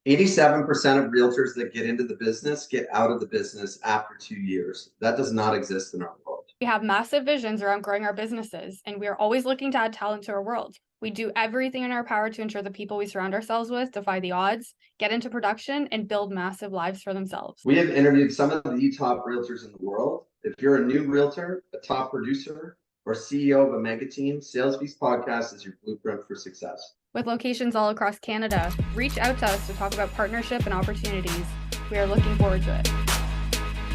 87% of realtors that get into the business get out of the business after 2 years. That does not exist in our world. We have massive visions around growing our businesses, and we are always looking to add talent to our world. We do everything in our power to ensure the people we surround ourselves with defy the odds, get into production, and build massive lives for themselves. We have interviewed some of the top realtors in the world. If you're a new realtor, a top producer, or CEO of a mega team, Sales Beast Podcast is your blueprint for success. With locations all across Canada, reach out to us to talk about partnership and opportunities. We are looking forward to it.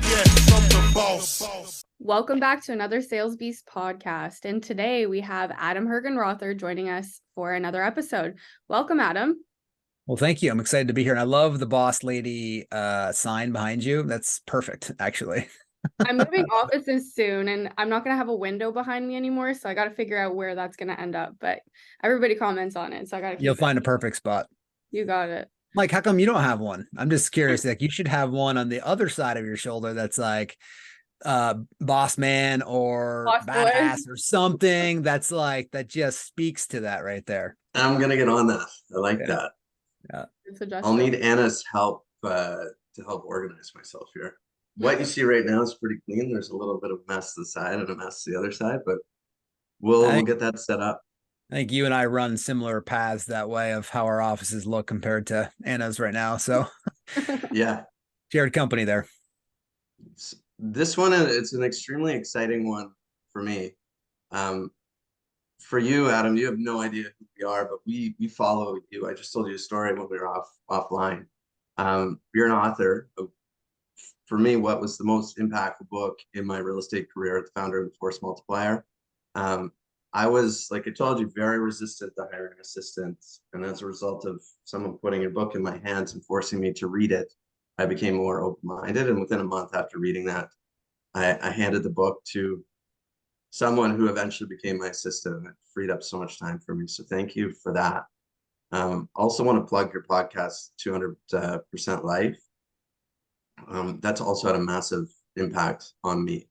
Yes, I'm the boss. Welcome back to another Sales Beast podcast. And today we have Adam Hergenrother joining us for another episode. Welcome, Adam. Well, thank you. I'm excited to be here. And I love the boss lady sign behind you. That's perfect, actually. I'm moving offices soon, and I'm not going to have a window behind me anymore. So I got to figure out where that's going to end up. But everybody comments on it. So I got to You'll find a perfect spot. You got it. Like, how come you don't have one? I'm just curious. Like, you should have one on the other side of your shoulder that's like boss man or boss badass boy. or something that's like, that just speaks to that right there. I'm going to get on that. I like that. Yeah. I'll need Anna's help to help organize myself here. What you see right now is pretty clean. There's a little bit of mess to the side and a mess to the other side, but we'll get that set up. I think you and I run similar paths that way of how our offices look compared to Anna's right now. So yeah, shared company there. This one, it's an extremely exciting one for me. For you, Adam, you have no idea who we are, but we follow you. I just told you a story when we were offline. You're an author of, for me, what was the most impactful book in my real estate career, the Founder of The Force Multiplier. I was, like I told you, very resistant to hiring assistants. And as a result of someone putting a book in my hands and forcing me to read it, I became more open-minded. And within a month after reading that, I handed the book to someone who eventually became my assistant, and it freed up so much time for me. So thank you for that. Also want to plug your podcast, 200% Life. That's also had a massive impact on me.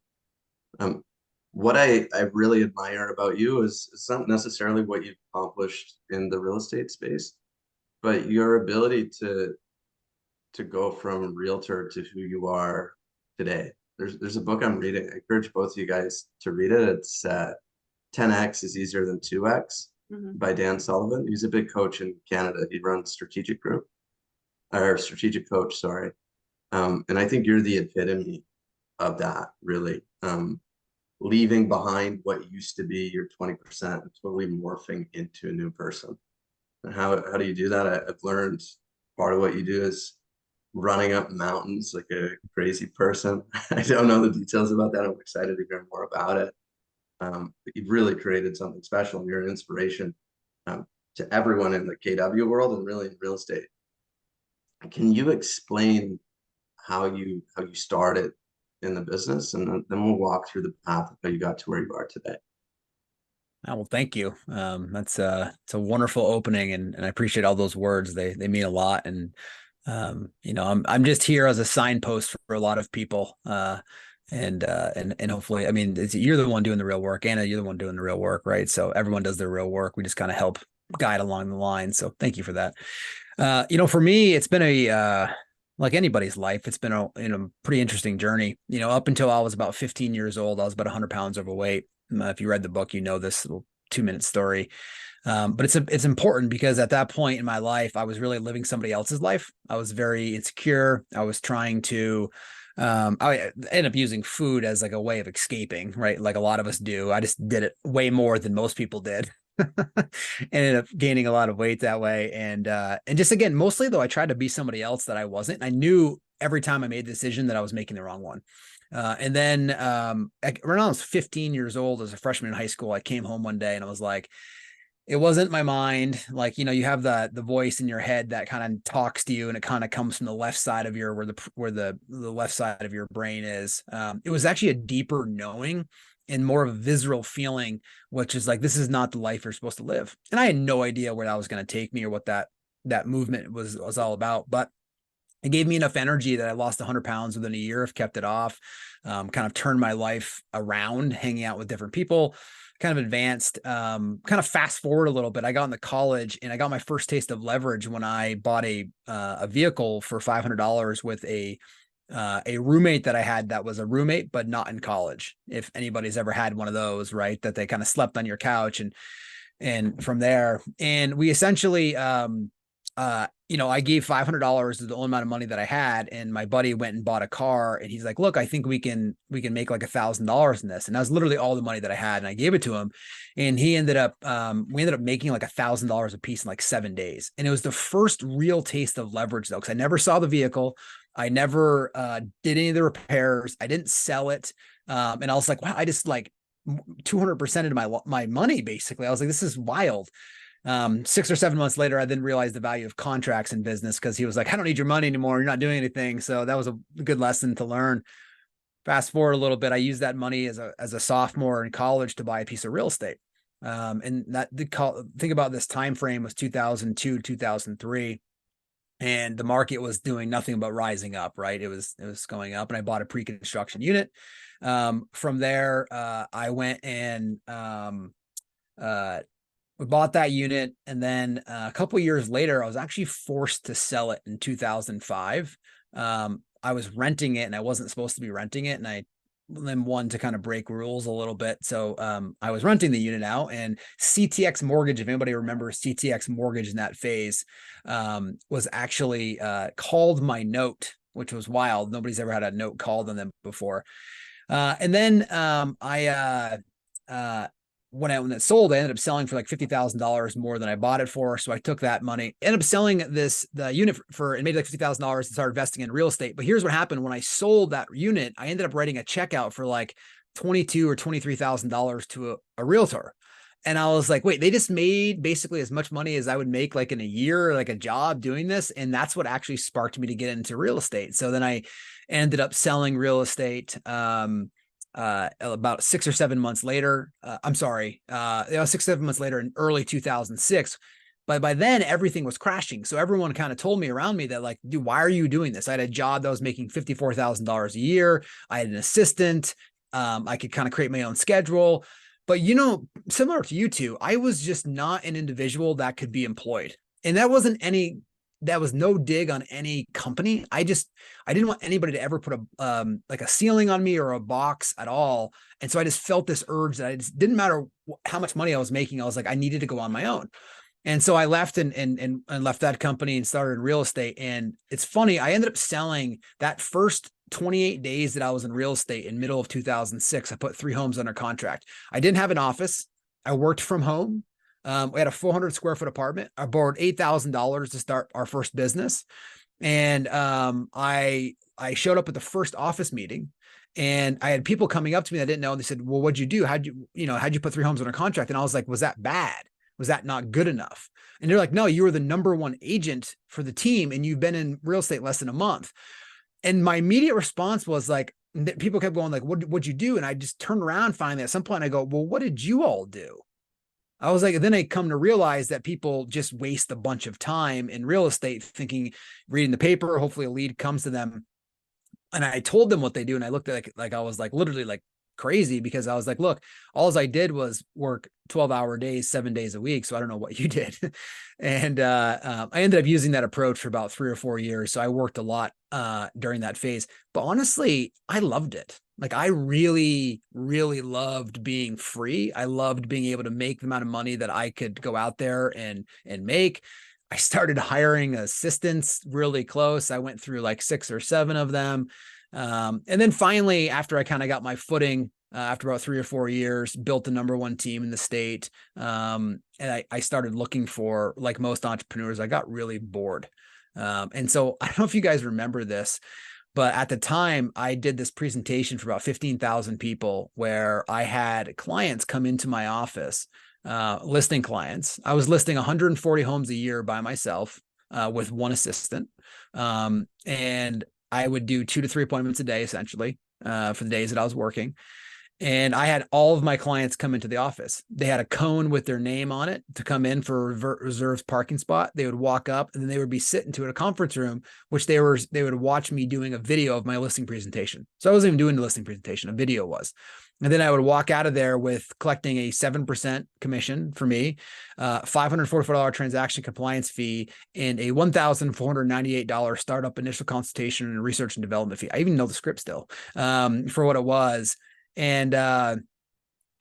What I really admire about you is it's not necessarily what you've accomplished in the real estate space, but your ability to go from realtor to who you are today. There's a book I'm reading. I encourage both of you guys to read it. It's 10X is Easier Than 2X by Dan Sullivan. He's a big coach in Canada. He runs Strategic Group, or Strategic Coach, sorry. And I think you're the epitome of that, really. Leaving behind what used to be your 20% and totally morphing into a new person. And how do you do that? I've learned part of what you do is running up mountains like a crazy person. I don't know the details about that. I'm excited to hear more about it. But you've really created something special, and you're an inspiration to everyone in the KW world and really in real estate. Can you explain how you started in the business, and then we'll walk through the path of how you got to where you are today? Oh, well, thank you. It's a wonderful opening, and I appreciate all those words. They mean a lot. And you know, I'm just here as a signpost for a lot of people. And hopefully, I mean, you're the one doing the real work. Anna, you're the one doing the real work, right? So everyone does their real work. We just kind of help guide along the line. So thank you for that. You know, for me, it's been like anybody's life, it's been a pretty interesting journey. You know, up until I was about 15 years old, I was about 100 pounds overweight. If you read the book, you know this little 2-minute story. But it's important because at that point in my life, I was really living somebody else's life. I was very insecure. I was trying to, I ended up using food as like a way of escaping, right? Like a lot of us do. I just did it way more than most people did. Ended up gaining a lot of weight that way. And just, again, mostly though, I tried to be somebody else that I wasn't. I knew every time I made a decision that I was making the wrong one. And then when I was 15 years old, as a freshman in high school, I came home one day and I was like, it wasn't my mind. Like, you know, you have the voice in your head that kind of talks to you, and it kind of comes from the left side of your, where the left side of your brain is. It was actually a deeper knowing and more of a visceral feeling, which is like, this is not the life you're supposed to live. And I had no idea where that was going to take me or what that movement was all about. But it gave me enough energy that I lost 100 pounds within a year. I've kept it off, kind of turned my life around, hanging out with different people, kind of advanced, kind of fast forward a little bit. I got into college and I got my first taste of leverage when I bought a vehicle for $500 with a roommate that I had that was a roommate, but not in college. If anybody's ever had one of those, right, that they kind of slept on your couch and from there, and we essentially, I gave $500 is the only amount of money that I had. And my buddy went and bought a car and he's like, look, I think we can make like $1,000 in this. And that was literally all the money that I had. And I gave it to him and we ended up making like $1,000 a piece in like 7 days. And it was the first real taste of leverage though, because I never saw the vehicle. I never did any of the repairs. I didn't sell it. And I was like, wow, I just like 200% into my money, basically. I was like, this is wild. 6 or 7 months later, I then realized the value of contracts in business because he was like, I don't need your money anymore. You're not doing anything. So that was a good lesson to learn. Fast forward a little bit. I used that money as a sophomore in college to buy a piece of real estate. And think about this time frame was 2002, 2003. And the market was doing nothing but rising up, right? It was going up, and I bought a pre-construction unit. From there, I went and we bought that unit, and then a couple of years later, I was actually forced to sell it in 2005. I was renting it, and I wasn't supposed to be renting it, and I then wanted to kind of break rules a little bit. So I was renting the unit out, and CTX Mortgage, if anybody remembers CTX Mortgage in that phase, was actually called my note, which was wild. Nobody's ever had a note called on them before. And then when it sold, I ended up selling for like $50,000 more than I bought it for. So I took that money, ended up selling the unit for, and made like $50,000 and started investing in real estate. But here's what happened. When I sold that unit, I ended up writing a check out for like $22,000 or $23,000 to a realtor. And I was like, wait, they just made basically as much money as I would make like in a year, like a job doing this. And that's what actually sparked me to get into real estate. So then I ended up selling real estate, about 6 or 7 months later. 6 or 7 months later in early 2006. But by then everything was crashing. So everyone kind of told me around me that like, dude, why are you doing this? I had a job that was making $54,000 a year. I had an assistant. I could kind of create my own schedule. But, similar to you two, I was just not an individual that could be employed. And that was no dig on any company. I didn't want anybody to ever put like a ceiling on me or a box at all. And so I just felt this urge that it didn't matter how much money I was making. I was like, I needed to go on my own. And so I left and left that company and started in real estate. And it's funny, I ended up selling that first 28 days that I was in real estate in middle of 2006. I put 3 homes under contract. I didn't have an office. I worked from home. We had a 400 square foot apartment. I borrowed $8,000 to start our first business. And I showed up at the first office meeting, and I had people coming up to me that I didn't know. And they said, well, what'd you do? How'd you put 3 homes under contract? And I was like, was that bad? Was that not good enough? And they're like, no, you were the number 1 agent for the team, and you've been in real estate less than a month. And my immediate response was like, people kept going like, what'd you do? And I just turned around finally at some point. I go, well, what did you all do? I was like, then I come to realize that people just waste a bunch of time in real estate thinking, reading the paper, hopefully a lead comes to them. And I told them what they do. And I looked at like I was like literally like crazy, because I was like, look, all I did was work 12-hour days, 7 days a week. So I don't know what you did. And I ended up using that approach for about 3 or 4 years. So I worked a lot during that phase. But honestly, I loved it. Like I really, really loved being free. I loved being able to make the amount of money that I could go out there and make. I started hiring assistants really close. I went through like 6 or 7 of them. And then finally, after I kind of got my footing, after about 3 or 4 years, built the number 1 team in the state. And I started looking for, like most entrepreneurs, I got really bored. And so I don't know if you guys remember this, but at the time I did this presentation for about 15,000 people where I had clients come into my office, listing clients. I was listing 140 homes a year by myself, with 1 assistant. And I would do 2 to 3 appointments a day, essentially, for the days that I was working. And I had all of my clients come into the office. They had a cone with their name on it to come in for a reserved parking spot. They would walk up and then they would be sitting to a conference room, which they would watch me doing a video of my listing presentation. So I wasn't even doing the listing presentation, a video was. And then I would walk out of there with collecting a 7% commission for me, $544 transaction compliance fee, and a $1,498 startup initial consultation and research and development fee. I even know the script still for what it was. And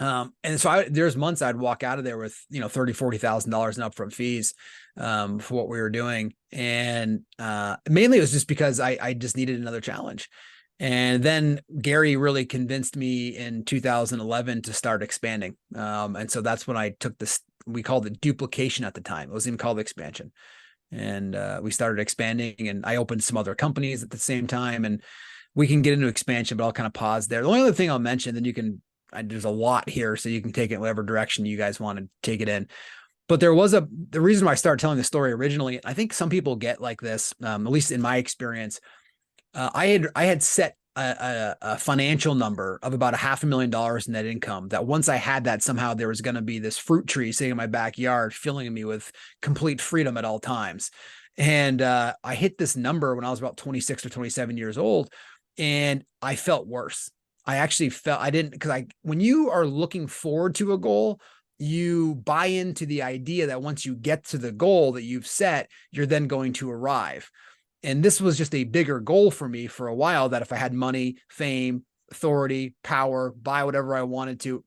so there's months I'd walk out of there with, $30,000, $40,000 in upfront fees, for what we were doing. And, mainly it was just because I just needed another challenge. And then Gary really convinced me in 2011 to start expanding. And so that's when I took this, we called it duplication at the time. It wasn't even called expansion. And, we started expanding, and I opened some other companies at the same time, and we can get into expansion, but I'll kind of pause there. The only other thing I'll mention, then there's a lot here, so you can take it whatever direction you guys want to take it in. But the reason why I started telling the story originally, I think some people get like this, at least in my experience. I had set a financial number of about $500,000 net income, that once I had that, somehow there was going to be this fruit tree sitting in my backyard, filling me with complete freedom at all times. And I hit this number when I was about 26 or 27 years old. And I felt worse. I actually felt when you are looking forward to a goal, you buy into the idea that once you get to the goal that you've set, you're then going to arrive. And this was just a bigger goal for me for a while, that if I had money, fame, authority, power, buy whatever I wanted to,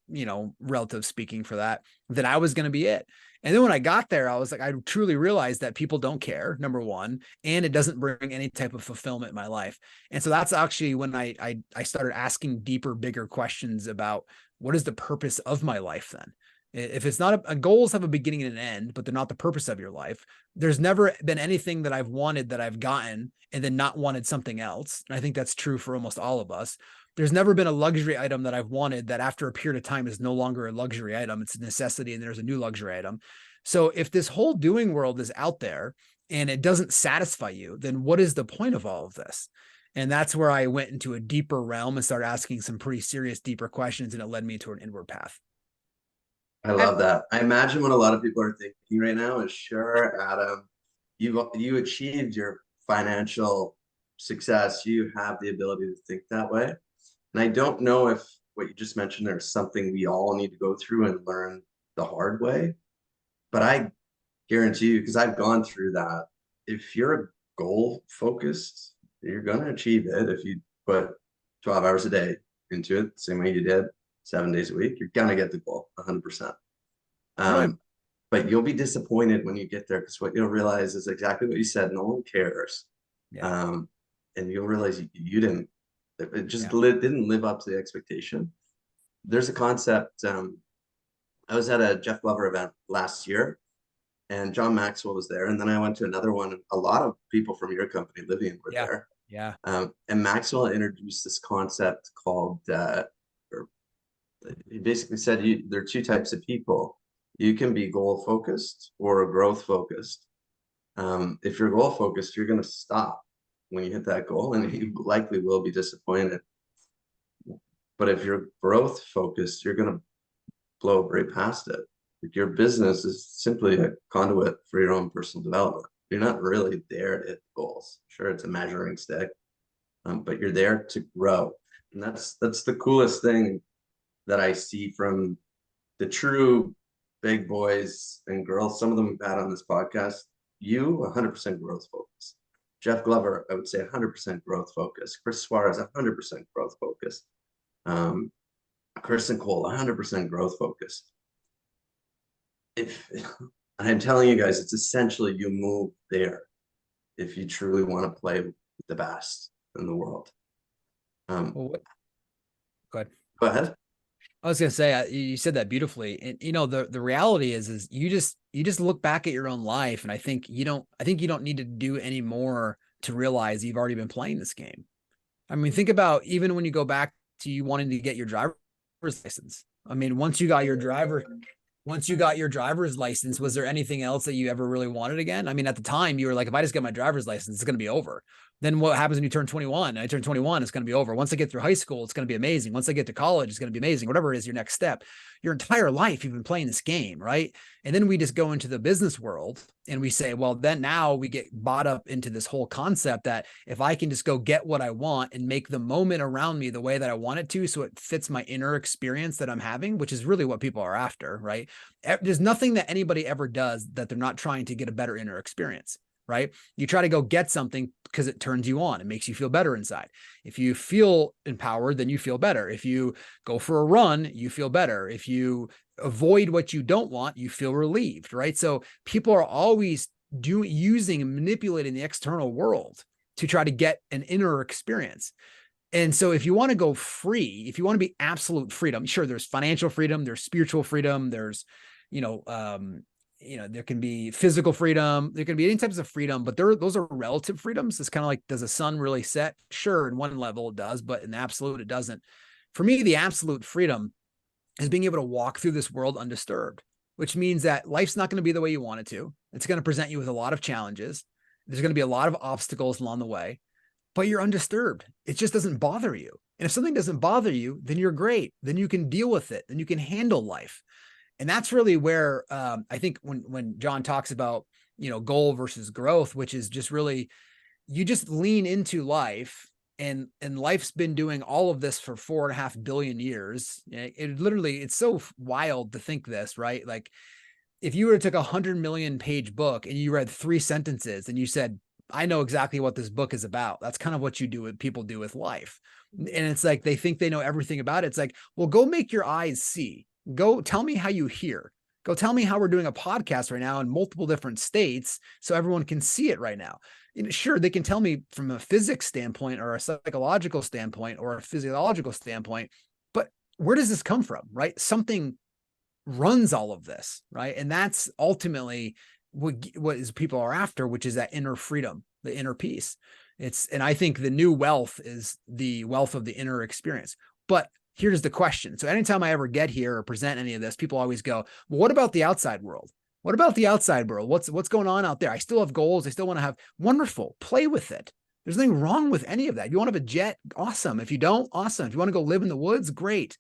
relative speaking for that, then I was going to be it. And then when I got there, I was like, I truly realized that people don't care, number one, and it doesn't bring any type of fulfillment in my life. And so that's actually when I started asking deeper, bigger questions about what is the purpose of my life then? If it's not goals have a beginning and an end, but they're not the purpose of your life. There's never been anything that I've wanted that I've gotten and then not wanted something else. And I think that's true for almost all of us. There's never been a luxury item that I've wanted that after a period of time is no longer a luxury item. It's a necessity, and there's a new luxury item. So if this whole doing world is out there and it doesn't satisfy you, then what is the point of all of this? And that's where I went into a deeper realm and started asking some pretty serious, deeper questions, and it led me to an inward path. I love that. I imagine what a lot of people are thinking right now is, sure, Adam, you achieved your financial success. You have the ability to think that way. And I don't know if what you just mentioned, there's something we all need to go through and learn the hard way. But I guarantee you, because I've gone through that, if you're goal focused, you're going to achieve it. If you put 12 hours a day into it, same way you did 7 days a week, you're going to get the goal 100%. But you'll be disappointed when you get there, because what you'll realize is exactly what you said. No one cares. Yeah. And you'll realize you didn't, it just didn't live up to the expectation. There's a concept. I was at a Jeff Glover event last year, and John Maxwell was there. And then I went to another one. A lot of people from your company, Livian, were there. Yeah. And Maxwell introduced this concept called, he basically said there are two types of people. You can be goal focused or growth focused. If you're goal focused, you're going to stop when you hit that goal, and you likely will be disappointed. But if you're growth focused, you're going to blow right past it. Your business is simply a conduit for your own personal development. You're not really there to hit goals. Sure, it's a measuring stick, but you're there to grow. And that's the coolest thing that I see from the true big boys and girls. Some of them we've had on this podcast. You 100% growth focus. Jeff Glover, I would say 100% growth focus. Chris Suarez, 100% growth focus. Chris and Cole, 100% growth focused. If I'm telling you guys, it's essentially you move there if you truly want to play with the best in the world. Go ahead. Go ahead. I was gonna say, you said that beautifully, and the reality is you just look back at your own life, and I think you don't need to do any more to realize you've already been playing this game. I mean, think about even when you go back to you wanting to get your driver's license. I mean, once you got your once you got your driver's license, was there anything else that you ever really wanted again? I mean, at the time you were like, if I just get my driver's license, it's going to be over. Then what happens when you turn 21? I turn 21, it's going to be over. Once I get through high school, it's going to be amazing. Once I get to college, it's going to be amazing. Whatever it is, your next step, your entire life, you've been playing this game, right? And then we just go into the business world and we say, well, then now we get bought up into this whole concept that if I can just go get what I want and make the moment around me the way that I want it to, so it fits my inner experience that I'm having, which is really what people are after, right? There's nothing that anybody ever does that they're not trying to get a better inner experience, right? You try to go get something because it turns you on. It makes you feel better inside. If you feel empowered, then you feel better. If you go for a run, you feel better. If you avoid what you don't want, you feel relieved, right? So people are always using and manipulating the external world to try to get an inner experience. And so if you want to go free, if you want to be absolute freedom, sure, there's financial freedom, there's spiritual freedom, there's, there can be physical freedom, there can be any types of freedom, but those are relative freedoms. It's kind of like, does the sun really set? Sure, in one level it does, but in the absolute, it doesn't. For me, the absolute freedom is being able to walk through this world undisturbed, which means that life's not going to be the way you want it to. It's going to present you with a lot of challenges. There's going to be a lot of obstacles along the way, but you're undisturbed. It just doesn't bother you. And if something doesn't bother you, then you're great. Then you can deal with it. Then you can handle life. And that's really where I think when John talks about, goal versus growth, which is just really, you just lean into life, and life's been doing all of this for 4.5 billion years. It's so wild to think this, right? Like if you were to take 100 million page book and you read 3 sentences and you said, I know exactly what this book is about. That's kind of what people do with life. And it's like, they think they know everything about it. It's like, well, go make your eyes see. Go tell me how you hear. Go tell me how we're doing a podcast right now in multiple different states so everyone can see it right now. Sure, they can tell me from a physics standpoint or a psychological standpoint or a physiological standpoint, but where does this come from, right? Something runs all of this, right? And that's ultimately what is people are after, which is that inner freedom, the inner peace. And I think the new wealth is the wealth of the inner experience. But here's the question. So anytime I ever get here or present any of this, people always go, well, what about the outside world? What about the outside world? What's going on out there? I still have goals. I still want to have wonderful, play with it. There's nothing wrong with any of that. You want to have a jet? Awesome. If you don't, awesome. If you want to go live in the woods, great.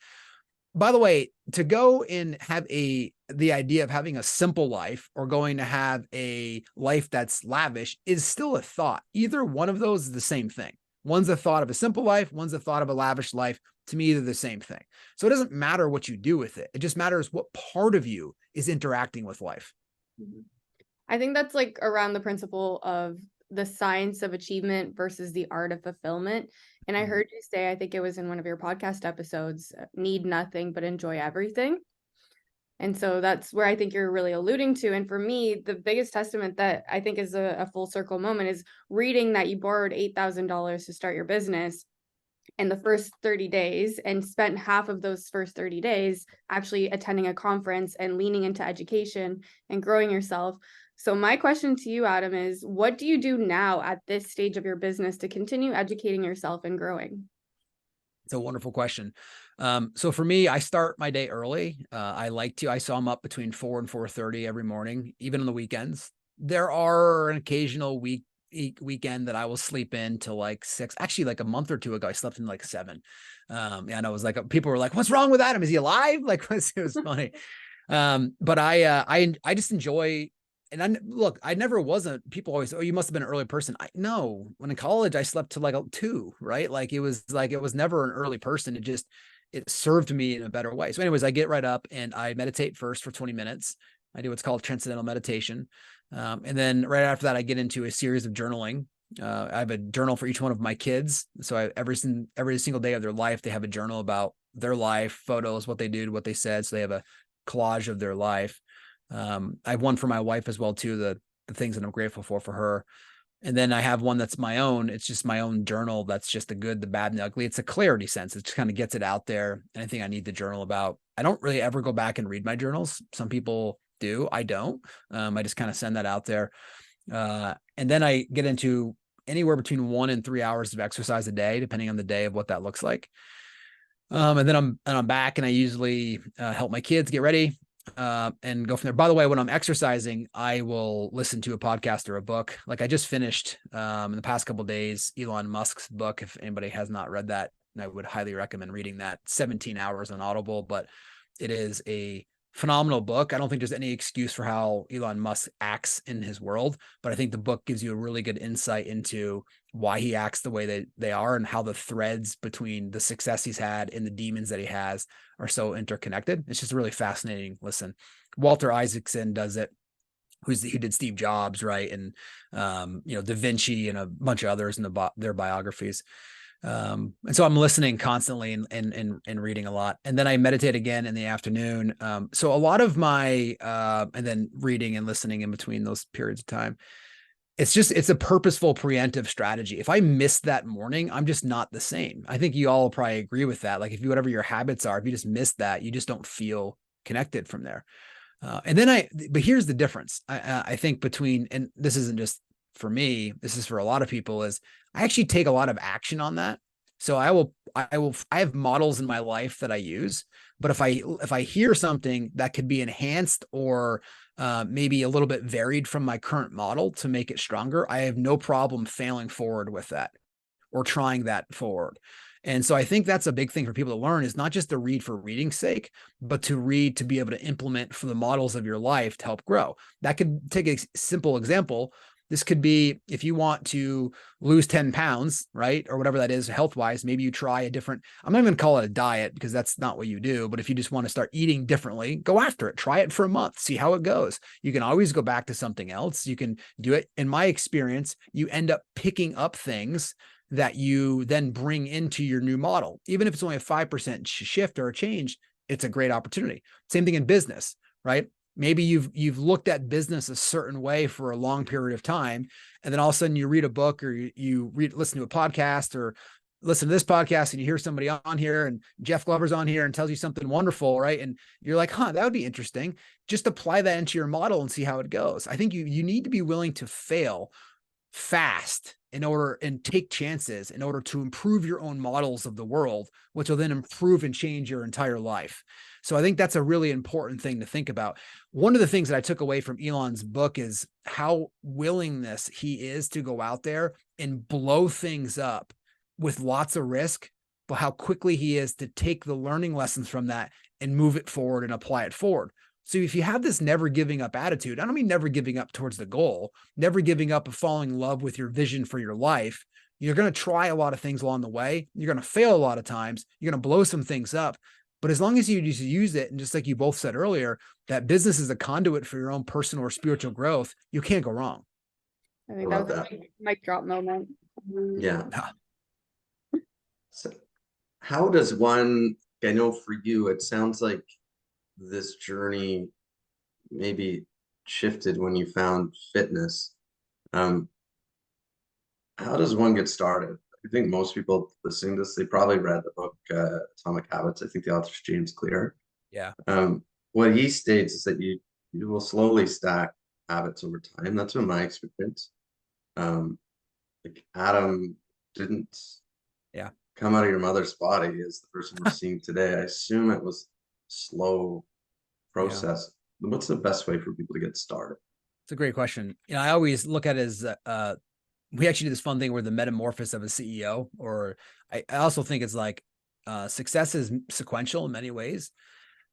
By the way, to go and have the idea of having a simple life or going to have a life that's lavish is still a thought. Either one of those is the same thing. One's a thought of a simple life. One's a thought of a lavish life. To me, they're the same thing. So it doesn't matter what you do with it. It just matters what part of you is interacting with life. I think that's like around the principle of the science of achievement versus the art of fulfillment. And I heard you say, I think it was in one of your podcast episodes, need nothing but enjoy everything. And so that's where I think you're really alluding to. And for me, the biggest testament that I think is a full circle moment is reading that you borrowed $8,000 to start your business in the first 30 days and spent half of those first 30 days actually attending a conference and leaning into education and growing yourself. So my question to you, Adam, is what do you do now at this stage of your business to continue educating yourself and growing? It's a wonderful question. So for me, I start my day early. I saw I'm up between 4 and 4:30 every morning, even on the weekends. There are an occasional weekend that I will sleep in till like 6. Actually, like a month or two ago, I slept in like 7. And I was like, people were like, "What's wrong with Adam? Is he alive?" Like, it was funny. But I just enjoy. And I never wasn't. People always, oh, you must have been an early person. No, when in college, I slept till like 2, right? It was never an early person. It served me in a better way. So anyways, I get right up and I meditate first for 20 minutes. I do what's called transcendental meditation. And then right after that, I get into a series of journaling. I have a journal for each one of my kids. So every single day of their life, they have a journal about their life, photos, what they did, what they said. So they have a collage of their life. I have one for my wife as well, too, the things that I'm grateful for her. And then I have one that's my own. It's just my own journal. That's just the good, the bad, and the ugly. It's a clarity sense. It just kind of gets it out there. Anything I need to journal about. I don't really ever go back and read my journals. Some people do. I don't. I just kind of send that out there. And then I get into anywhere between 1 and 3 hours of exercise a day, depending on the day of what that looks like. And then I'm back and I usually help my kids get ready. and go from there. By the way, when I'm exercising, I will listen to a podcast or a book. Like I just finished in the past couple of days, Elon Musk's book. If anybody has not read that, I would highly recommend reading that. 17 hours on Audible, but it is a phenomenal book. I don't think there's any excuse for how Elon Musk acts in his world, but I think the book gives you a really good insight into why he acts the way that they are and how the threads between the success he's had and the demons that he has are so interconnected. It's just a really fascinating listen. Walter Isaacson does it, who did Steve Jobs, right? And, Da Vinci and a bunch of others in their biographies. And so I'm listening constantly and reading a lot. And then I meditate again in the afternoon. So a lot of my, and then reading and listening in between those periods of time, it's a purposeful preemptive strategy. If I miss that morning, I'm just not the same. I think you all probably agree with that. Like if you, whatever your habits are, if you just miss that, you just don't feel connected from there. But here's the difference. I think between, and this isn't just for me, this is for a lot of people, is I actually take a lot of action on that. So I have models in my life that I use, but if I hear something that could be enhanced or maybe a little bit varied from my current model to make it stronger, I have no problem failing forward with that or trying that forward. And so I think that's a big thing for people to learn, is not just to read for reading's sake, but to read to be able to implement for the models of your life to help grow. That could take a simple example. This could be if you want to lose 10 pounds, right? Or whatever that is health-wise, maybe you try a different, I'm not even gonna call it a diet because that's not what you do, but if you just want to start eating differently, go after it. Try it for a month, see how it goes. You can always go back to something else. You can do it. In my experience, you end up picking up things that you then bring into your new model. Even if it's only a 5% shift or a change, it's a great opportunity. Same thing in business, right? Maybe you've looked at business a certain way for a long period of time, and then all of a sudden you read a book or listen to a podcast or listen to this podcast and you hear somebody on here and Jeff Glover's on here and tells you something wonderful, right? And you're like, that would be interesting. Just apply that into your model and see how it goes. I think you need to be willing to fail fast and take chances in order to improve your own models of the world, which will then improve and change your entire life. So I think that's a really important thing to think about. One of the things that I took away from Elon's book is how willingness he is to go out there and blow things up with lots of risk, but how quickly he is to take the learning lessons from that and move it forward and apply it forward. So if you have this never giving up attitude, I don't mean never giving up towards the goal, never giving up of falling in love with your vision for your life. You're going to try a lot of things along the way. You're going to fail a lot of times. You're going to blow some things up. But as long as you just use it, and just like you both said earlier, that business is a conduit for your own personal or spiritual growth, you can't go wrong. I think that was a mic drop moment. Yeah. So how does one, I know for you, it sounds like this journey maybe shifted when you found fitness. How does one get started? I think most people listening to this, they probably read the book Atomic Habits. I think the author's James Clear. Yeah. What he states is that you will slowly stack habits over time. That's been my experience. Like Adam didn't come out of your mother's body as the person we're seeing today. I assume it was slow process. Yeah. What's the best way for people to get started? It's a great question. I always look at it as we actually do this fun thing where the metamorphosis of a CEO, or I also think it's like success is sequential in many ways.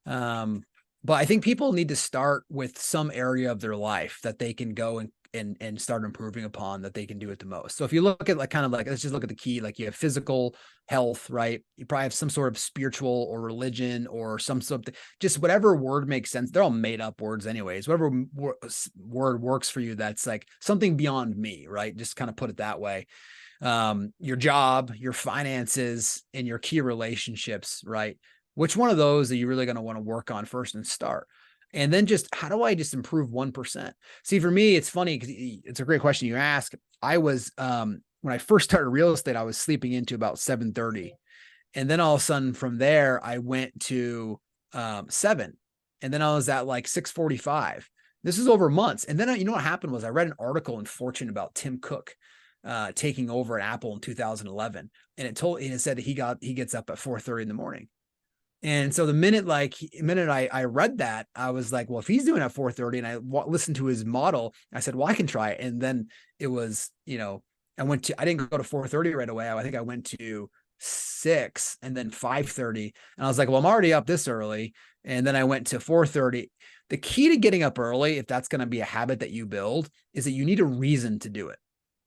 But I think people need to start with some area of their life that they can go and start improving upon, that they can do it the most. So if you look at let's just look at the key, like you have physical health, right? You probably have some sort of spiritual or religion or something, just whatever word makes sense. They're all made up words anyways, whatever word works for you. That's like something beyond me, right? Just kind of put it that way. Your job, your finances, and your key relationships, right? Which one of those are you really going to want to work on first and start? And then just, how do I just improve 1%? See, for me, it's funny because it's a great question you ask. I was, when I first started real estate, I was sleeping into about 7:30. And then all of a sudden from there, I went to 7. And then I was at like 6:45. This is over months. And then, you know what happened was I read an article in Fortune about Tim Cook taking over at Apple in 2011. And it said he gets up at 4:30 in the morning. And so the minute I read that, I was like, well, if he's doing it at 4:30 and I listened to his model, I said, well, I can try it. And then it was, I didn't go to 4:30 right away. I think I went to 6 and then 5:30. And I was like, well, I'm already up this early. And then I went to 4:30. The key to getting up early, if that's going to be a habit that you build, is that you need a reason to do it.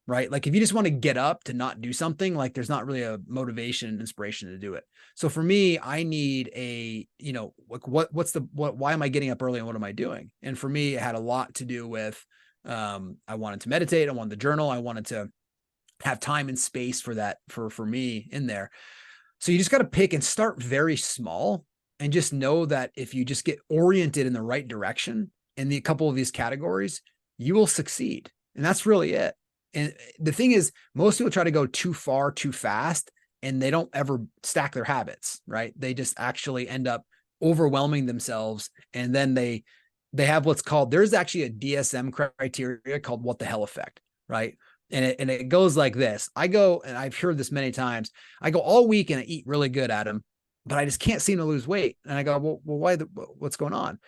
Right? Like if you just want to get up to not do something, like there's not really a motivation and inspiration to do it. So for me, I need why am I getting up early and what am I doing? And for me, it had a lot to do with, I wanted to meditate. I wanted to journal. I wanted to have time and space for that, for me in there. So you just got to pick and start very small and just know that if you just get oriented in the right direction in a couple of these categories, you will succeed. And that's really it. And the thing is, most people try to go too far, too fast, and they don't ever stack their habits, right? They just actually end up overwhelming themselves. And then they have what's called, there's actually a DSM criteria called what the hell effect, right? And it goes like this. I go, and I've heard this many times, I go all week and I eat really good, Adam, but I just can't seem to lose weight. And I go, well, what's going on?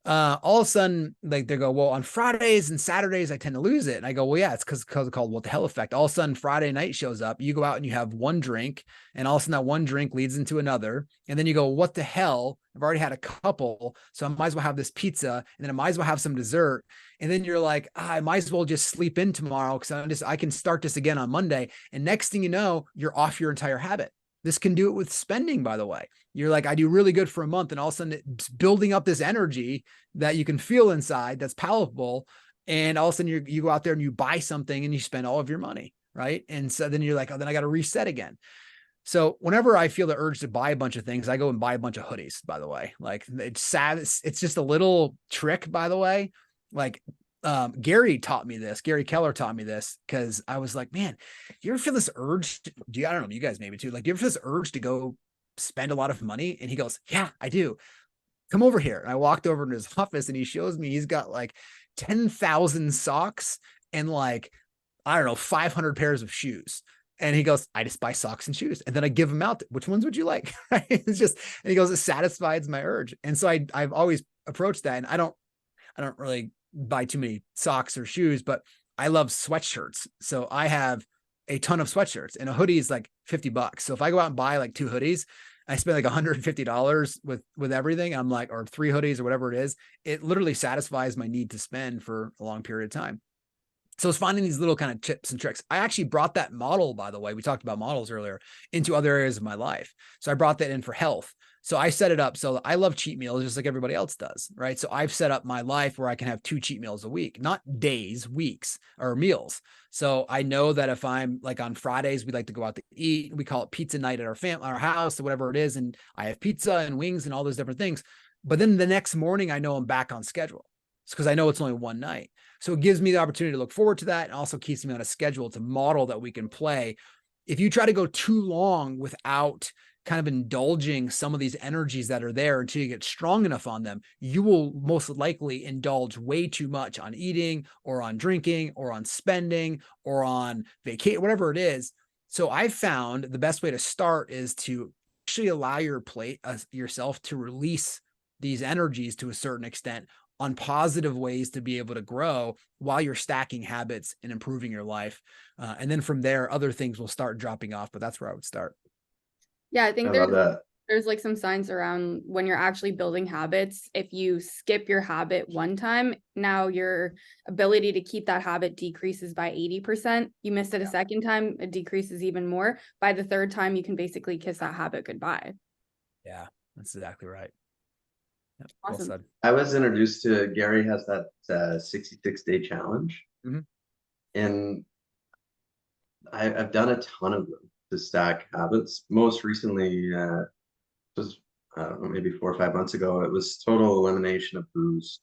All of a sudden, like they go, well, on Fridays and Saturdays, I tend to lose it. And I go, well, yeah, it's because called what the hell effect. All of a sudden, Friday night shows up. You go out and you have one drink, and all of a sudden, that one drink leads into another. And then you go, what the hell? I've already had a couple, so I might as well have this pizza, and then I might as well have some dessert. And then you're like, I might as well just sleep in tomorrow because I can start this again on Monday. And next thing you know, you're off your entire habit. This can do it with spending, by the way. You're like, I do really good for a month, and all of a sudden it's building up this energy that you can feel inside that's palatable. And all of a sudden you go out there and you buy something and you spend all of your money, right? And so then you're like, oh, then I got to reset again. So whenever I feel the urge to buy a bunch of things, I go and buy a bunch of hoodies, by the way. Like it's sad. It's just a little trick, by the way. Like Gary Keller taught me this because I was like, man, you ever feel this urge? I don't know, you guys maybe too. Like, do you ever feel this urge to go spend a lot of money? And he goes, yeah, I do. Come over here. And I walked over to his office and he shows me he's got like 10,000 socks and like, I don't know, 500 pairs of shoes. And he goes, I just buy socks and shoes. And then I give them out. Which ones would you like? It's just, and he goes, it satisfies my urge. And so I've always approached that. And I don't really buy too many socks or shoes, but I love sweatshirts. So I have a ton of sweatshirts, and a hoodie is like $50. So if I go out and buy like 2 hoodies, I spend like $150 with everything. I'm like, or 3 hoodies or whatever it is. It literally satisfies my need to spend for a long period of time. So it's finding these little kind of tips and tricks. I actually brought that model, by the way, we talked about models earlier, into other areas of my life. So I brought that in for health. So I set it up. So I love cheat meals just like everybody else does, right? So I've set up my life where I can have 2 cheat meals a week, not days, weeks, or meals. So I know that if I'm like on Fridays, we like to go out to eat. We call it pizza night at our house or whatever it is. And I have pizza and wings and all those different things. But then the next morning, I know I'm back on schedule. It's because I know it's only one night. So it gives me the opportunity to look forward to that and also keeps me on a schedule to model that we can play. If you try to go too long without kind of indulging some of these energies that are there until you get strong enough on them, you will most likely indulge way too much on eating or on drinking or on spending or on vacation, whatever it is. So I've found the best way to start is to actually allow yourself to release these energies to a certain extent on positive ways to be able to grow while you're stacking habits and improving your life. And then from there, other things will start dropping off, but that's where I would start. Yeah, I think love that. there's like some signs around when you're actually building habits. If you skip your habit one time, now your ability to keep that habit decreases by 80%. You missed it a second time, it decreases even more. By the third time, you can basically kiss that habit goodbye. Yeah, that's exactly right. Yep, Awesome. well said. I was introduced to Gary has that 66-day challenge. Mm-hmm. And I've done a ton of them to stack habits. Most recently, was I don't know, maybe 4 or 5 months ago, it was total elimination of booze.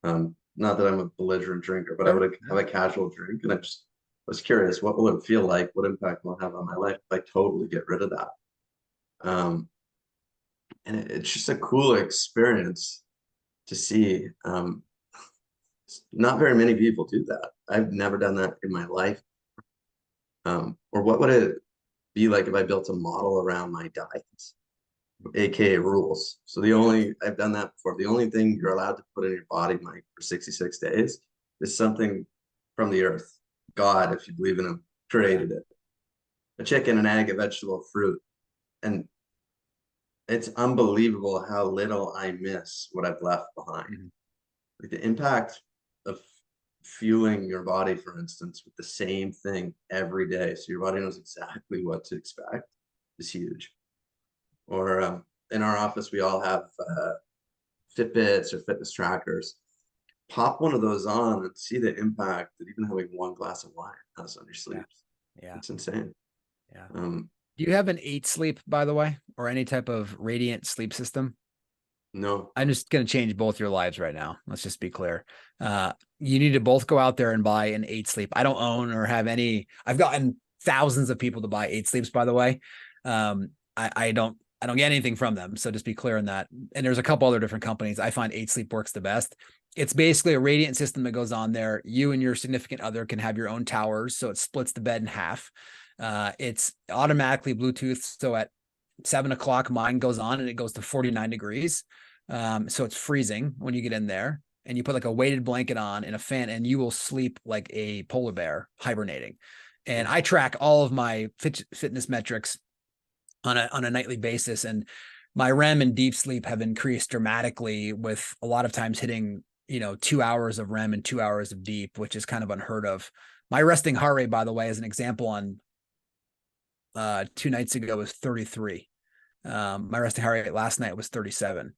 Not that I'm a belligerent drinker, but I would have a casual drink, and I just was curious, what will it feel like? What impact will it have on my life if I totally get rid of that? And it's just a cool experience to see. Not very many people do that. I've never done that in my life. Or what would it be like if I built a model around my diet? aka rules. So I've done that before. The only thing you're allowed to put in your body, Mike, for 66 days is something from the earth. God, if you believe in him, created it. A chicken, an egg, a vegetable, a fruit. And it's unbelievable how little I miss what I've left behind. Mhm. Like the impact of fueling your body, for instance, with the same thing every day, so your body knows exactly what to expect, is huge. Or in our office, we all have Fitbits or fitness trackers. Pop one of those on and see the impact that even having one glass of wine has on your sleep. Yeah. It's insane. Yeah. Um, Do you have an 8 sleep, by the way, or any type of radiant sleep system? no, I'm just going to change both your lives right now. Let's just be clear. You need to both go out there and buy an 8 sleep. I don't own or have any. I've gotten thousands of people to buy 8 sleeps, by the way. I don't get anything from them. So just be clear on that. And there's a couple other different companies. I find 8 sleep works the best. It's basically a radiant system that goes on there. You and your significant other can have your own towers. So it splits the bed in half. It's automatically Bluetooth. So at 7 o'clock, mine goes on and it goes to 49 degrees. So it's freezing when you get in there, and you put like a weighted blanket on and a fan, and you will sleep like a polar bear hibernating. And I track all of my fitness metrics on a nightly basis, and my REM and deep sleep have increased dramatically, with a lot of times hitting 2 hours of REM and 2 hours of deep, which is kind of unheard of. My resting heart rate, by the way, as an example, on 2 nights ago was 33. My resting heart rate last night was 37.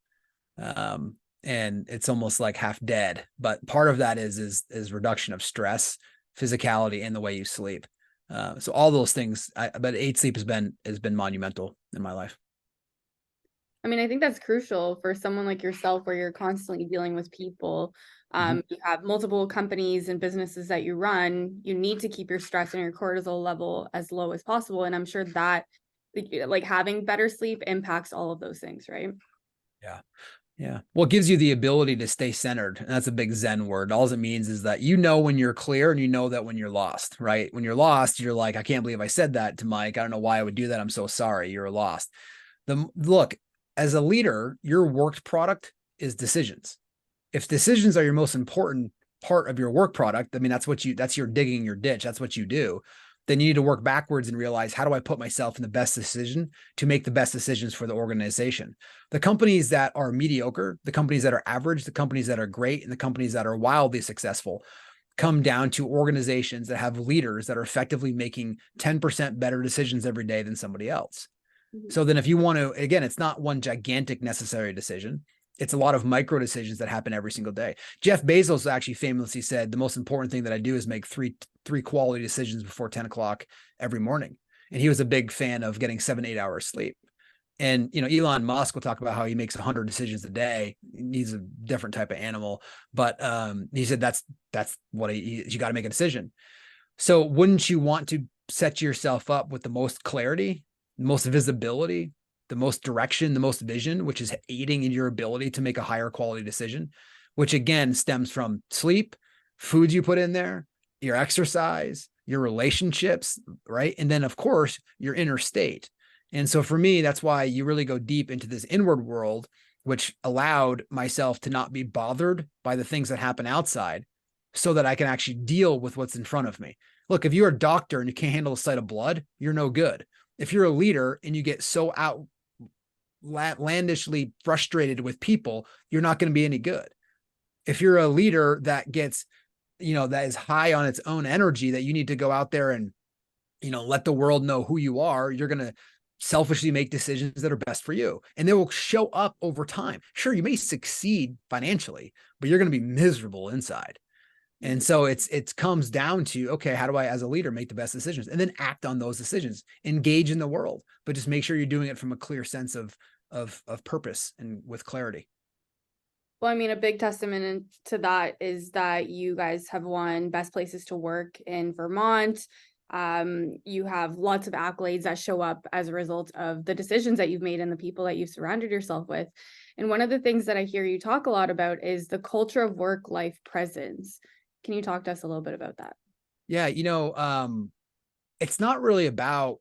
And it's almost like half dead, but part of that is reduction of stress, physicality, and the way you sleep. So all those things, but 8 sleep has been monumental in my life. I mean, I think that's crucial for someone like yourself, where you're constantly dealing with people. You have multiple companies and businesses that you run. You need to keep your stress and your cortisol level as low as possible. And I'm sure that like having better sleep impacts all of those things, right? Yeah. Yeah. Well, it gives you the ability to stay centered. And that's a big Zen word. All it means is that when you're clear, and that when you're lost, right? When you're lost, you're like, I can't believe I said that to Mike. I don't know why I would do that. I'm so sorry. You're lost. Look, as a leader, your work product is decisions. If decisions are your most important part of your work product, I mean, that's your digging your ditch. That's what you do. Then you need to work backwards and realize, how do I put myself in the best decision to make the best decisions for the organization? The companies that are mediocre, the companies that are average, the companies that are great, and the companies that are wildly successful come down to organizations that have leaders that are effectively making 10% better decisions every day than somebody else. So then if you want to, again, it's not one gigantic necessary decision. It's a lot of micro decisions that happen every single day. Jeff Bezos actually famously said, the most important thing that I do is make three quality decisions before 10 o'clock every morning. And he was a big fan of getting 7-8 hours sleep. And, Elon Musk will talk about how he makes 100 decisions a day. He's a different type of animal, but he said that's what you got to make a decision. So wouldn't you want to set yourself up with the most clarity, the most visibility, the most direction, the most vision, which is aiding in your ability to make a higher quality decision, which again stems from sleep, foods you put in there, your exercise, your relationships, right? And then of course your inner state. And so for me, that's why you really go deep into this inward world, which allowed myself to not be bothered by the things that happen outside, so that I can actually deal with what's in front of me. Look, if you're a doctor and you can't handle the sight of blood, you're no good. If you're a leader and you get so outlandishly frustrated with people, you're not going to be any good. If you're a leader that gets, that is high on its own energy, that you need to go out there and, let the world know who you are, you're going to selfishly make decisions that are best for you. And they will show up over time. Sure, you may succeed financially, but you're going to be miserable inside. And so it comes down to, okay, how do I, as a leader, make the best decisions, and then act on those decisions, engage in the world, but just make sure you're doing it from a clear sense of purpose and with clarity. Well, I mean, a big testament to that is that you guys have won Best Places to Work in Vermont. You have lots of accolades that show up as a result of the decisions that you've made and the people that you've surrounded yourself with. And one of the things that I hear you talk a lot about is the culture of work-life presence. Can you talk to us a little bit about that? Yeah, It's not really about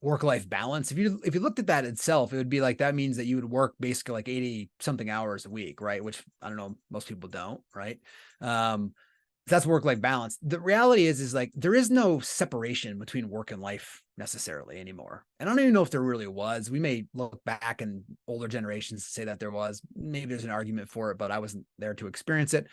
work-life balance. If you looked at that itself, it would be like that means that you would work basically like 80 something hours a week, right? Which I don't know, most people don't, right? Um, that's work-life balance. The reality is like there is no separation between work and life necessarily anymore. And I don't even know if there really was. We may look back in older generations to say that there was. Maybe there's an argument for it, but I wasn't there to experience it.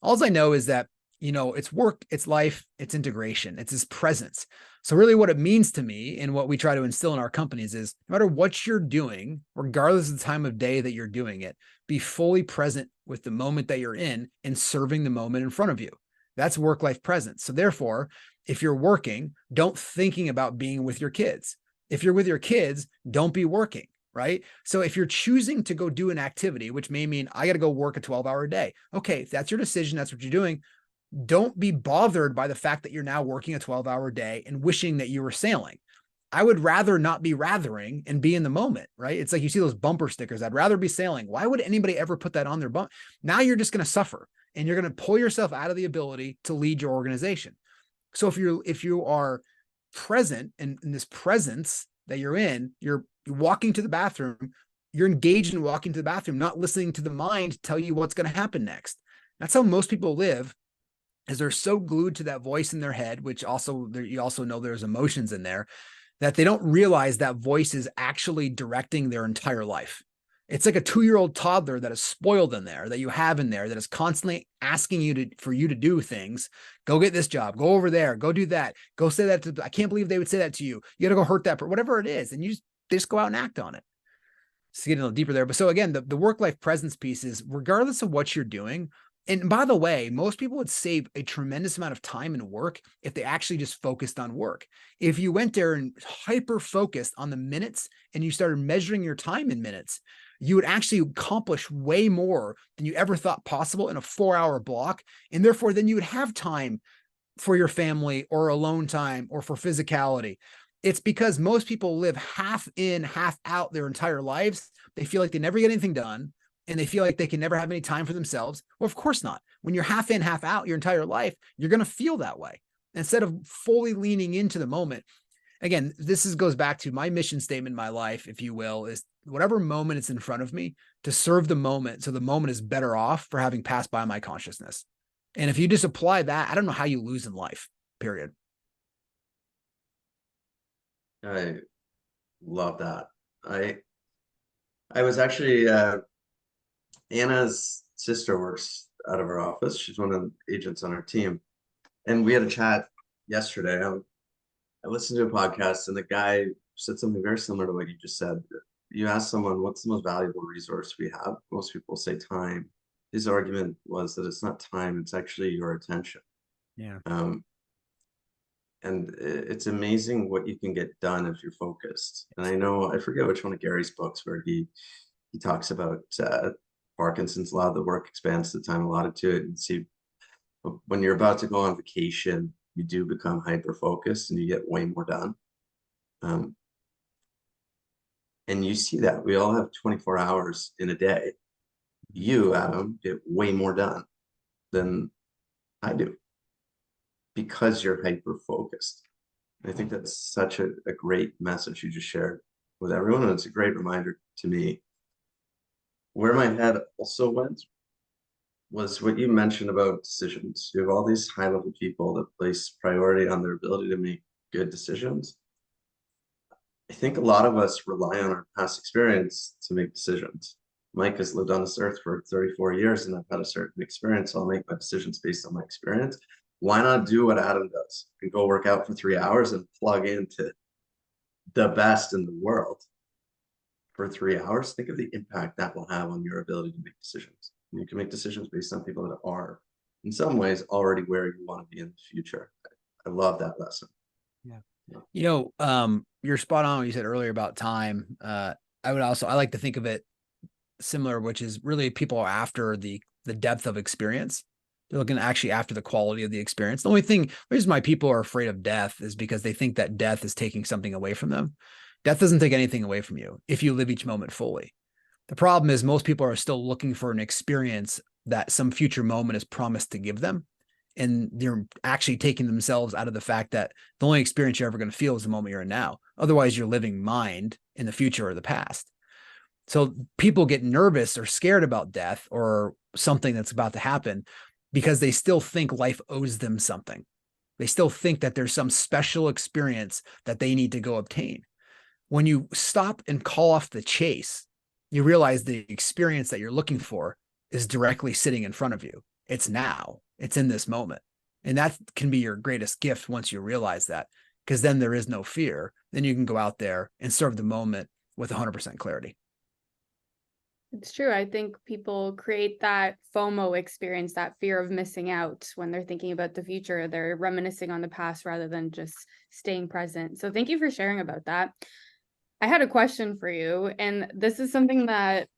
All I know is that, it's work, it's life, it's integration, it's this presence. So really what it means to me and what we try to instill in our companies is no matter what you're doing, regardless of the time of day that you're doing it, be fully present with the moment that you're in and serving the moment in front of you. That's work-life presence. So therefore, if you're working, don't thinking about being with your kids. If you're with your kids, don't be working. Right. So if you're choosing to go do an activity, which may mean I got to go work a 12-hour day. Okay. If that's your decision, that's what you're doing. Don't be bothered by the fact that you're now working a 12-hour day and wishing that you were sailing. I would rather not be rathering and be in the moment, right? It's like you see those bumper stickers. I'd rather be sailing. Why would anybody ever put that on their bump? Now you're just going to suffer and you're going to pull yourself out of the ability to lead your organization. So if you are present in this presence that you're in, you're walking to the bathroom, you're engaged in walking to the bathroom, not listening to the mind tell you what's going to happen next. That's how most people live, is they're so glued to that voice in their head, which also you also know there's emotions in there, that they don't realize that voice is actually directing their entire life. It's like a 2-year-old toddler that is spoiled in there, that you have in there, that is constantly asking you for you to do things. Go get this job, go over there, go do that, go say that. I can't believe they would say that to you. You got to go hurt that, whatever it is. And they just go out and act on it. Just getting a little deeper there. But so again, the work-life presence piece is regardless of what you're doing. And by the way, most people would save a tremendous amount of time and work if they actually just focused on work. If you went there and hyper focused on the minutes and you started measuring your time in minutes, you would actually accomplish way more than you ever thought possible in a 4-hour block. And therefore, then you would have time for your family or alone time or for physicality. It's because most people live half in, half out their entire lives. They feel like they never get anything done. And they feel like they can never have any time for themselves. Well, of course not. When you're half in, half out your entire life, you're going to feel that way instead of fully leaning into the moment. Again, goes back to my mission statement in my life, if you will, is whatever moment it's in front of me to serve the moment. So the moment is better off for having passed by my consciousness. And if you just apply that, I don't know how you lose in life, period. I love that. I was actually, Anna's sister works out of our office. She's one of the agents on our team. And we had a chat yesterday. I listened to a podcast and the guy said something very similar to what you just said. You ask someone, what's the most valuable resource we have? Most people say time. His argument was that it's not time, it's actually your attention. Yeah. And it's amazing what you can get done if you're focused. And I forget which one of Gary's books where he talks about Parkinson's law, the work expands the time allotted to it. And see, when you're about to go on vacation, you do become hyper focused and you get way more done. And you see that we all have 24 hours in a day. You, Adam, get way more done than I do because you're hyper focused. I think that's such a great message you just shared with everyone. And it's a great reminder to me. Where my head also went was what you mentioned about decisions. You have all these high-level people that place priority on their ability to make good decisions. I think a lot of us rely on our past experience to make decisions. Mike has lived on this earth for 34 years and I've had a certain experience. So I'll make my decisions based on my experience. Why not do what Adam does and go work out for 3 hours and plug into the best in the world for 3 hours? Think of the impact that will have on your ability to make decisions. And you can make decisions based on people that are in some ways already where you want to be in the future. I love that lesson. Yeah. You're spot on what you said earlier about time. I like to think of it similar, which is really people are after the depth of experience. They're looking actually after the quality of the experience. The reason why people are afraid of death is because they think that death is taking something away from them. Death doesn't take anything away from you if you live each moment fully. The problem is most people are still looking for an experience that some future moment is promised to give them. And they're actually taking themselves out of the fact that the only experience you're ever going to feel is the moment you're in now. Otherwise, you're living mind in the future or the past. So people get nervous or scared about death or something that's about to happen because they still think life owes them something. They still think that there's some special experience that they need to go obtain. When you stop and call off the chase, you realize the experience that you're looking for is directly sitting in front of you. It's now. It's in this moment. And that can be your greatest gift once you realize that, because then there is no fear. Then you can go out there and serve the moment with 100% clarity. It's true. I think people create that FOMO experience, that fear of missing out when they're thinking about the future. They're reminiscing on the past rather than just staying present. So thank you for sharing about that. I had a question for you, and this is something that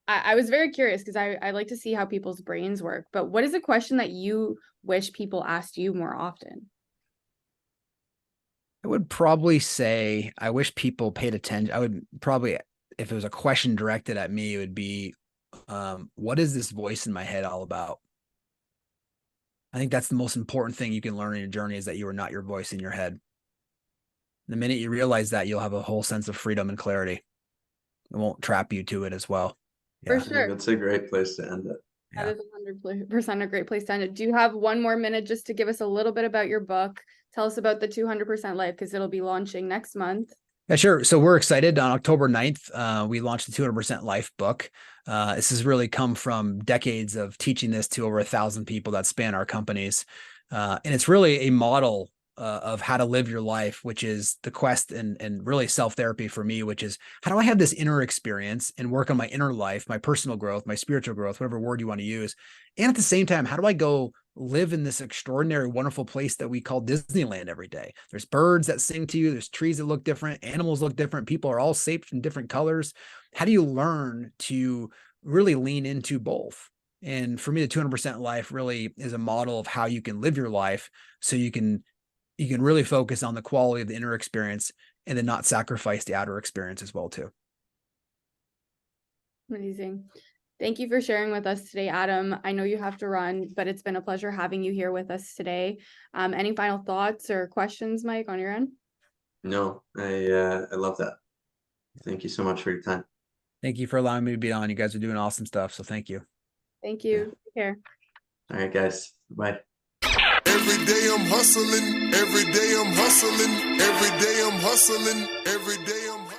I was very curious because I like to see how people's brains work. But what is a question that you wish people asked you more often? I would probably say I wish people paid attention. I would probably, if it was a question directed at me, it would be, what is this voice in my head all about? I think that's the most important thing you can learn in your journey, is that you are not your voice in your head. The minute you realize that, you'll have a whole sense of freedom and clarity. It won't trap you to it as well. For I think sure. that's a great place to end it. That is 100% a great place to end it. Do you have one more minute just to give us a little bit about your book? Tell us about the 200% Life, because it'll be launching next month. Yeah, sure. So we're excited. On October 9th, we launched the 200% Life book. This has really come from decades of teaching this to over 1,000 people that span our companies. And it's really a model of how to live your life, which is the quest and really self-therapy for me, which is, how do I have this inner experience and work on my inner life, my personal growth, my spiritual growth, whatever word you want to use. And at the same time, how do I go live in this extraordinary, wonderful place that we call Disneyland every day? There's birds that sing to you. There's trees that look different. Animals look different. People are all shaped in different colors. How do you learn to really lean into both? And for me, the 200% Life really is a model of how you can live your life so you can really focus on the quality of the inner experience and then not sacrifice the outer experience as well too. Amazing. Thank you for sharing with us today, Adam. I know you have to run, but it's been a pleasure having you here with us today. Any final thoughts or questions, Mike, on your end? No, I love that. Thank you so much for your time. Thank you for allowing me to be on. You guys are doing awesome stuff. So thank you. Thank you. Take care. All right, guys. Bye. Every day I'm hustling, every day I'm hustling, every day I'm hustling, every day I'm